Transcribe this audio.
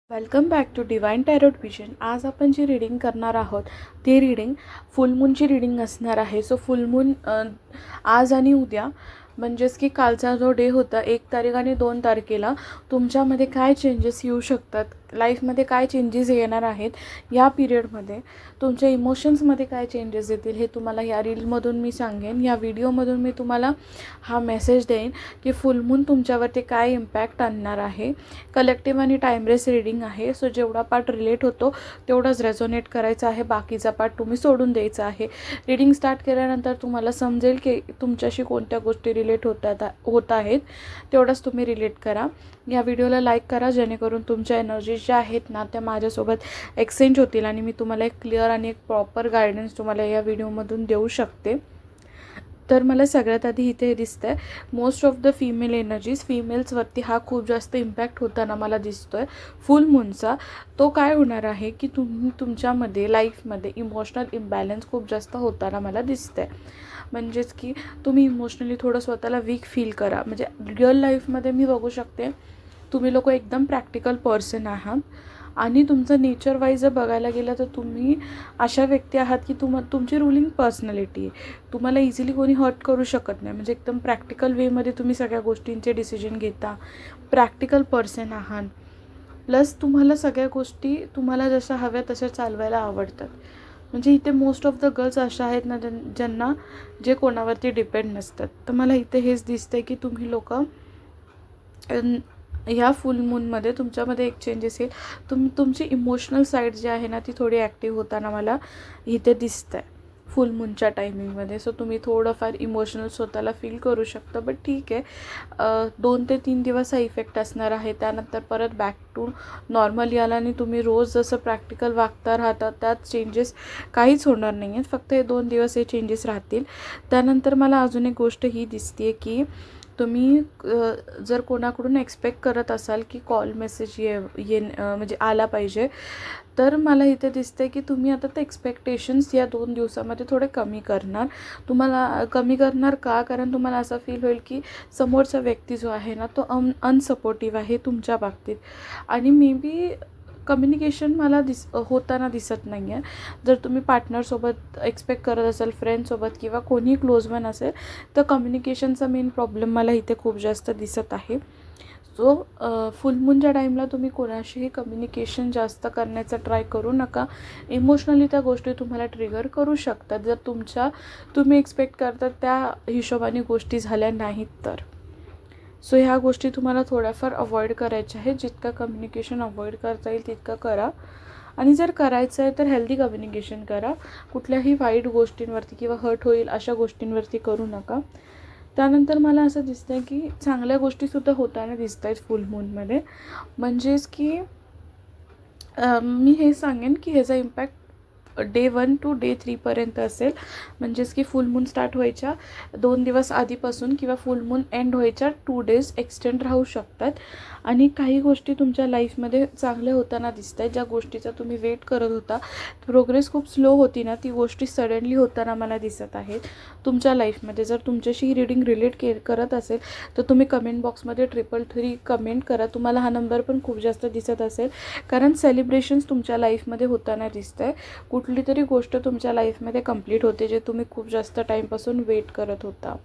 Welcome back to Divine Tarot Vision. आज आपण जी reading करणार आहोत ती रीडिंग फुल मूनची रीडिंग असणार आहे. सो फुल मून आज आणि उद्या म्हणजेच की कालचा जो डे होता 1 तारीख आणि 2 तारखेला तुमच्यामध्ये काय चेंजेस येऊ शकतात, लाईफमध्ये काय चेंजेस येणार आहेत, या पिरियडमध्ये तुमच्या इमोशन्समध्ये काय चेंजेस येतील हे तुम्हाला या रीलमधून मी सांगेन. या व्हिडिओमधून मी तुम्हाला हा मेसेज देईन की फुल मून तुमच्यावरती काय इम्पॅक्ट आणणार आहे. कलेक्टिव्ह आणि टाईमलेस रीडिंग आहे. सो जेवढा पार्ट रिलेट होतो तेवढाच रेझोनेट करायचा आहे, बाकीचा पार्ट तुम्ही सोडून द्यायचा आहे. रीडिंग स्टार्ट केल्यानंतर तुम्हाला समजेल की तुमच्याशी कोणत्या गोष्टी रिलेट होत आहेत, तेवढंच तुम्ही रिलेट करा. या व्हिडिओला लाईक करा जेणेकरून तुमच्या एनर्जीज ज्या आहेत ना त्या माझ्यासोबत एक्सचेंज होतील आणि मी तुम्हाला एक क्लिअर आणि एक प्रॉपर गायडन्स तुम्हाला या व्हिडिओमधून देऊ शकते. तर मला सगळ्यात आधी इथे दिसतं आहे most of the female energies, फिमेल्सवरती हा खूप जास्त इम्पॅक्ट होताना मला दिसतो आहे फुल मूनचा. तो काय होणार आहे की तुमच्यामध्ये लाईफमध्ये इमोशनल इम्बॅलन्स खूप जास्त होताना मला दिसतं आहे. म्हणजेच की तुम्ही इमोशनली थोडं स्वतःला वीक फील करा. म्हणजे रिअल लाईफमध्ये मी बघू शकते तुम्ही लोक एकदम प्रॅक्टिकल पर्सन आहात आणि तुमचं नेचर वाईज जर बघायला गेलं तर तुम्ही अशा व्यक्ती आहात की तुमची रुलिंग पर्सनॅलिटी आहे. तुम्हाला इझिली कोणी हर्ट करू शकत नाही. म्हणजे एकदम प्रॅक्टिकल वेमध्ये तुम्ही सगळ्या गोष्टींचे डिसिजन घेता, प्रॅक्टिकल पर्सन आहात. प्लस तुम्हाला सगळ्या गोष्टी तुम्हाला जशा हव्या तशा चालवायला आवडतात. म्हणजे इथे मोस्ट ऑफ द गर्ल्स अशा आहेत ना ज्यांना जे कोणावरती डिपेंड नसतात. तर मला इथे हेच दिसतं की तुम्ही लोक ह्या फुल मूनमध्ये तुमच्यामध्ये एक चेंजेस येईल. तुमची इमोशनल साईड जी आहे ना ती थोडी ॲक्टिव्ह होताना मला इथे दिसतं आहे फुल मूनच्या टायमिंगमध्ये. सो तुम्ही थोडंफार इमोशनल स्वतःला फील करू शकता. बट ठीक आहे, 2 ते 3 दिवस हा इफेक्ट असणार आहे. त्यानंतर परत बॅक टू नॉर्मल याला आणि तुम्ही रोज जसं प्रॅक्टिकल वागता राहता त्यात चेंजेस काहीच होणार नाही आहेत. फक्त हे 2 दिवस हे चेंजेस राहतील. त्यानंतर मला अजून एक गोष्ट ही दिसते की तुम्ही जर कोणाकडून एक्सपेक्ट करत असाल की कॉल मेसेज म्हणजे आला पाहिजे, तर मला इथे दिसते की तुम्ही आता ते एक्सपेक्टेशन्स या 2 दिवसामध्ये थोडे कमी करणार. कमी करणार का? कारण तुम्हाला असं फील होईल की समोरचा व्यक्ती जो आहे ना तो अनसपोर्टिव्ह आहे तुमच्या बाबतीत आणि मे बी कम्युनिकेशन मला होताना दिसत नाही आहे. जर तुम्ही पार्टनरसोबत एक्सपेक्ट करत असाल, फ्रेंडसोबत किंवा कोणी क्लोज वन असेल, तर कम्युनिकेशनचा मेन प्रॉब्लेम मला इथे खूप जास्त दिसत आहे. सो फुल मूनच्या टाईमला तुम्ही कोणाशीही कम्युनिकेशन जास्त करण्याचा ट्राय करू नका. इमोशनली त्या गोष्टी तुम्हाला ट्रिगर करू शकतात जर तुम्ही एक्सपेक्ट करता त्या हिशोबाने गोष्टी झाल्या नाहीत तर. सो ह्या गोष्टी तुम्हाला थोड्याफार अवॉइड करायच्या आहे. जितकं कम्युनिकेशन अवॉइड करता येईल तितकं करा. आणि जर करायचं आहे तर हेल्दी कम्युनिकेशन करा. कुठल्याही वाईट गोष्टींवरती किंवा हर्ट होईल अशा गोष्टींवरती करू नका. त्यानंतर मला असं दिसतं आहे की चांगल्या गोष्टीसुद्धा होताना दिसत आहेत फुल मूनमध्ये. म्हणजेच की मी हे सांगेन की ह्याचा इम्पॅक्ट डे 1 टू डे 3पर्यंत असेल. म्हणजेच की फुल मून स्टार्ट व्हायच्या 2 दिवस आधीपासून किंवा फुल मून एंड व्हायच्या 2 डेज एक्सटेंड राहू शकतात. आणि काही गोष्टी तुमच्या लाईफमध्ये चांगल्या होताना दिसत आहेत. ज्या गोष्टीचा तुम्ही वेट करत होता, प्रोग्रेस खूप स्लो होती ना, ती गोष्टी सडनली होताना मला दिसत आहेत तुमच्या लाईफमध्ये. जर तुमच्याशी ही रीडिंग रिलेट करत असेल तर तुम्ही कमेंट बॉक्समध्ये 333 कमेंट करा. तुम्हाला हा नंबर पण खूप जास्त दिसत असेल कारण सेलिब्रेशन्स तुमच्या लाईफमध्ये होताना दिसत आहे. कुठली तरी गोष्ट तुमच्या लाईफमध्ये कंप्लीट होते जे तुम्ही खूप जास्त टाईमपासून वेट करत होता.